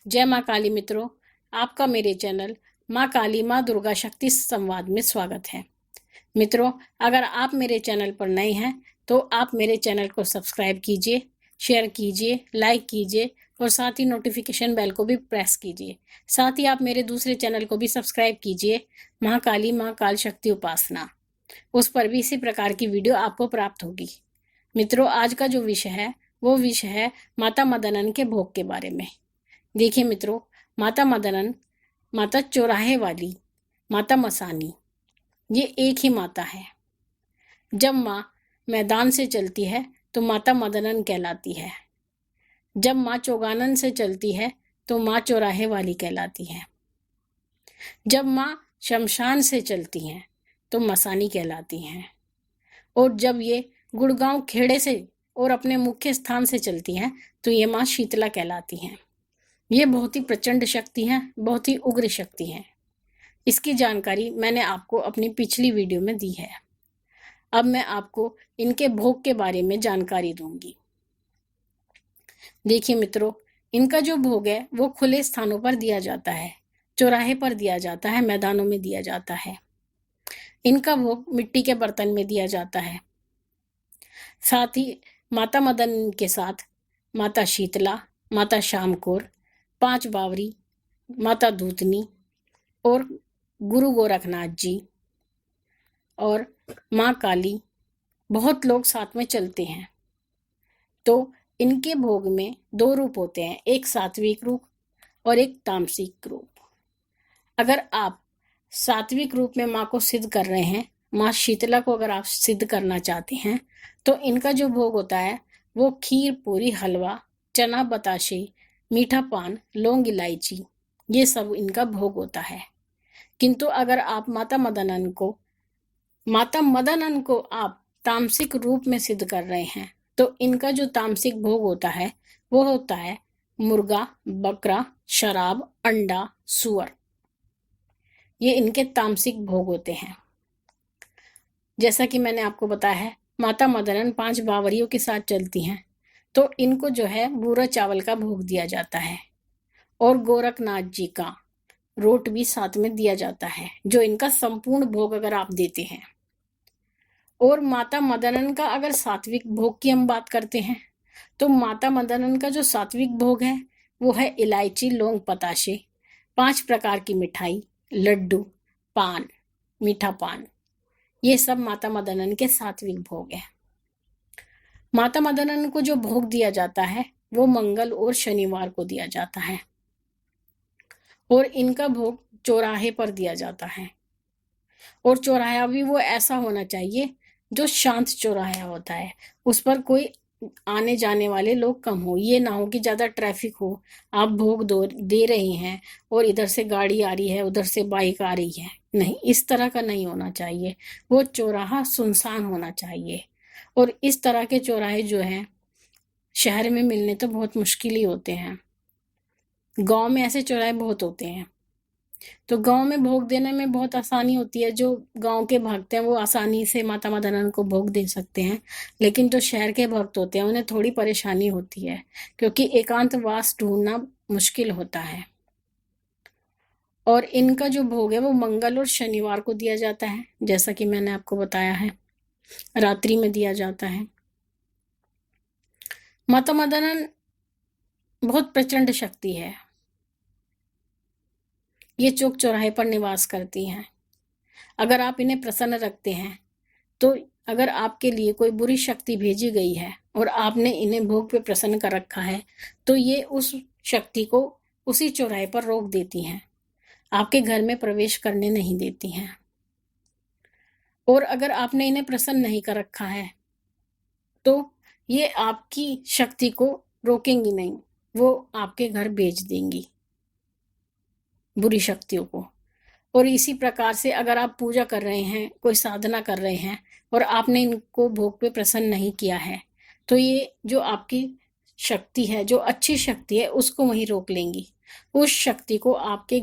जय माँ काली मित्रों, आपका मेरे चैनल माँ काली माँ दुर्गा शक्ति संवाद में स्वागत है। मित्रों, अगर आप मेरे चैनल पर नए हैं तो आप मेरे चैनल को सब्सक्राइब कीजिए, शेयर कीजिए, लाइक कीजिए और साथ ही नोटिफिकेशन बेल को भी प्रेस कीजिए। साथ ही आप मेरे दूसरे चैनल को भी सब्सक्राइब कीजिए, माँ काली माँ काल शक्ति उपासना। उस पर भी इसी प्रकार की वीडियो आपको प्राप्त होगी। मित्रों, आज का जो विषय है वो विषय है माता मदनन के भोग के बारे में। देखिए मित्रों, माता मदनन, माता चौराहे वाली, माता मसानी, ये एक ही माता है। जब माँ मैदान से चलती है तो माता मदनन कहलाती है। जब माँ चौगानन से चलती है तो माँ चौराहे वाली कहलाती है। जब माँ शमशान से चलती हैं तो मसानी कहलाती हैं। और जब ये गुड़गांव खेड़े से और अपने मुख्य स्थान से चलती हैं तो ये माँ शीतला कहलाती हैं। ये बहुत ही प्रचंड शक्ति हैं, बहुत ही उग्र शक्ति हैं। इसकी जानकारी मैंने आपको अपनी पिछली वीडियो में दी है। अब मैं आपको इनके भोग के बारे में जानकारी दूंगी। देखिए मित्रों, इनका जो भोग है वो खुले स्थानों पर दिया जाता है, चौराहे पर दिया जाता है, मैदानों में दिया जाता है। इनका भोग मिट्टी के बर्तन में दिया जाता है। साथ ही माता मदन के साथ माता शीतला, माता शामकोर, 5 बावरी, माता दूतनी और गुरु गोरखनाथ जी और माँ काली, बहुत लोग साथ में चलते हैं। तो इनके भोग में 2 रूप होते हैं, एक सात्विक रूप और एक तामसिक रूप। अगर आप सात्विक रूप में माँ को सिद्ध कर रहे हैं, माँ शीतला को अगर आप सिद्ध करना चाहते हैं, तो इनका जो भोग होता है वो खीर, पूरी, हलवा, चना, बताशे, मीठा पान, लौंग, इलायची, ये सब इनका भोग होता है। किंतु अगर आप माता मदनन को आप तामसिक रूप में सिद्ध कर रहे हैं तो इनका जो तामसिक भोग होता है वो होता है मुर्गा, बकरा, शराब, अंडा, सुअर। ये इनके तामसिक भोग होते हैं। जैसा कि मैंने आपको बताया है, माता मदनन 5 बावरियों के साथ चलती हैं तो इनको जो है बूरा चावल का भोग दिया जाता है और गोरखनाथ जी का रोट भी साथ में दिया जाता है, जो इनका संपूर्ण भोग अगर आप देते हैं। और माता मदनन का अगर सात्विक भोग की हम बात करते हैं तो माता मदनन का जो सात्विक भोग है वो है इलायची, लौंग, पताशे, 5 प्रकार की मिठाई, लड्डू, पान, मीठा पान, ये सब माता मदनन के सात्विक भोग है। माता मदनन को जो भोग दिया जाता है वो मंगल और शनिवार को दिया जाता है और इनका भोग चौराहे पर दिया जाता है। और चौराहा भी वो ऐसा होना चाहिए जो शांत चौराहा होता है, उस पर कोई आने जाने वाले लोग कम हो। ये ना हो कि ज़्यादा ट्रैफिक हो, आप भोग दे रही हैं और इधर से गाड़ी आ रही है, उधर से बाइक आ रही है। नहीं, इस तरह का नहीं होना चाहिए। वो चौराहा सुनसान होना चाहिए। और इस तरह के चौराहे जो हैं शहर में मिलने तो बहुत मुश्किल ही होते हैं। गांव में ऐसे चौराहे बहुत होते हैं। तो गांव में भोग देने में बहुत आसानी होती है। जो गांव के भक्त हैं वो आसानी से माता मदनन को भोग दे सकते हैं, लेकिन जो शहर के भक्त होते हैं उन्हें थोड़ी परेशानी होती है, क्योंकि एकांतवास ढूंढना मुश्किल होता है। और इनका जो भोग है वो मंगल और शनिवार को दिया जाता है, जैसा कि मैंने आपको बताया है, रात्रि में दिया जाता है। माता मदनन बहुत प्रचंड शक्ति है। ये चौक चौराहे पर निवास करती हैं। अगर आप इन्हें प्रसन्न रखते हैं तो अगर आपके लिए कोई बुरी शक्ति भेजी गई है और आपने इन्हें भोग पे प्रसन्न कर रखा है तो ये उस शक्ति को उसी चौराहे पर रोक देती हैं, आपके घर में प्रवेश करने नहीं देती हैं। और अगर आपने इन्हें प्रसन्न नहीं कर रखा है तो ये आपकी शक्ति को रोकेंगी नहीं, वो आपके घर भेज देंगी बुरी शक्तियों को। और इसी प्रकार से अगर आप पूजा कर रहे हैं, कोई साधना कर रहे हैं और आपने इनको भोग पे प्रसन्न नहीं किया है तो ये जो आपकी शक्ति है, जो अच्छी शक्ति है, उसको वहीं रोक लेंगी। उस शक्ति को आपके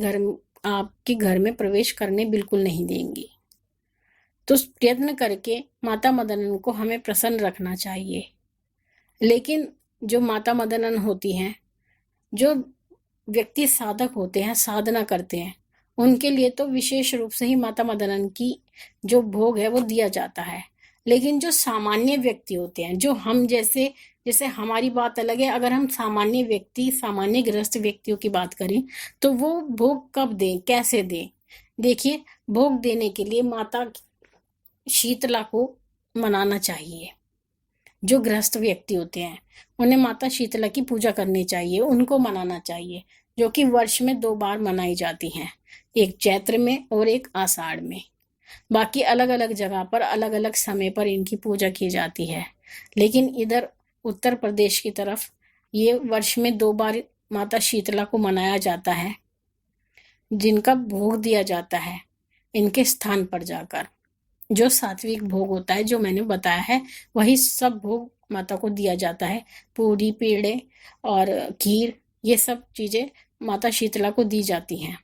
घर में प्रवेश करने बिल्कुल नहीं देंगी। तो प्रयत्न करके माता मदनन को हमें प्रसन्न रखना चाहिए। लेकिन जो माता मदनन होती हैं, जो व्यक्ति साधक होते हैं, साधना करते हैं, उनके लिए तो विशेष रूप से ही माता मदन की जो भोग है वो दिया जाता है। लेकिन जो सामान्य व्यक्ति होते हैं, जो हम जैसे जैसे हमारी बात अलग है, अगर हम सामान्य व्यक्ति, सामान्य गृहस्थ व्यक्तियों की बात करें तो वो भोग कब दें, कैसे दें? देखिए, भोग देने के लिए माता शीतला को मनाना चाहिए। जो गृहस्थ व्यक्ति होते हैं उन्हें माता शीतला की पूजा करनी चाहिए, उनको मनाना चाहिए, जो कि वर्ष में 2 बार मनाई जाती हैं, एक चैत्र में और एक आषाढ़ में। बाकी अलग अलग जगह पर अलग अलग समय पर इनकी पूजा की जाती है, लेकिन इधर उत्तर प्रदेश की तरफ ये वर्ष में 2 बार माता शीतला को मनाया जाता है, जिनका भोग दिया जाता है इनके स्थान पर जाकर। जो सात्विक भोग होता है, जो मैंने बताया है, वही सब भोग माता को दिया जाता है। पूरी, पेड़े और खीर, ये सब चीज़ें माता शीतला को दी जाती हैं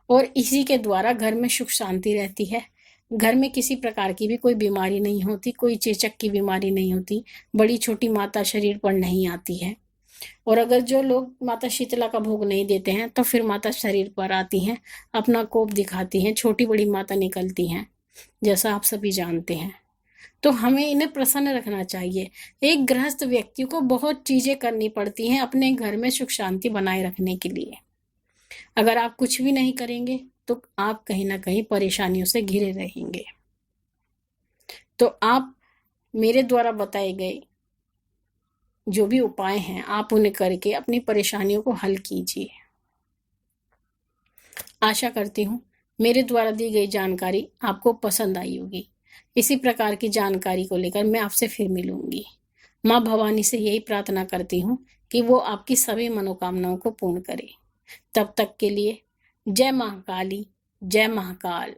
और इसी के द्वारा घर में सुख शांति रहती है। घर में किसी प्रकार की भी कोई बीमारी नहीं होती, कोई चेचक की बीमारी नहीं होती, बड़ी छोटी माता शरीर पर नहीं आती है। और अगर जो लोग माता शीतला का भोग नहीं देते हैं तो फिर माता शरीर पर आती हैं, अपना कोप दिखाती हैं, छोटी बड़ी माता निकलती हैं, जैसा आप सभी जानते हैं। तो हमें इन्हें प्रसन्न रखना चाहिए। एक गृहस्थ व्यक्ति को बहुत चीजें करनी पड़ती हैं अपने घर में सुख शांति बनाए रखने के लिए। अगर आप कुछ भी नहीं करेंगे तो आप कहीं ना कहीं परेशानियों से घिरे रहेंगे। तो आप मेरे द्वारा बताए गए जो भी उपाय हैं, आप उन्हें करके अपनी परेशानियों को हल कीजिए। आशा करती हूँ मेरे द्वारा दी गई जानकारी आपको पसंद आई होगी। इसी प्रकार की जानकारी को लेकर मैं आपसे फिर मिलूंगी। माँ भवानी से यही प्रार्थना करती हूँ कि वो आपकी सभी मनोकामनाओं को पूर्ण करे। तब तक के लिए जय महाकाली, जय महाकाल।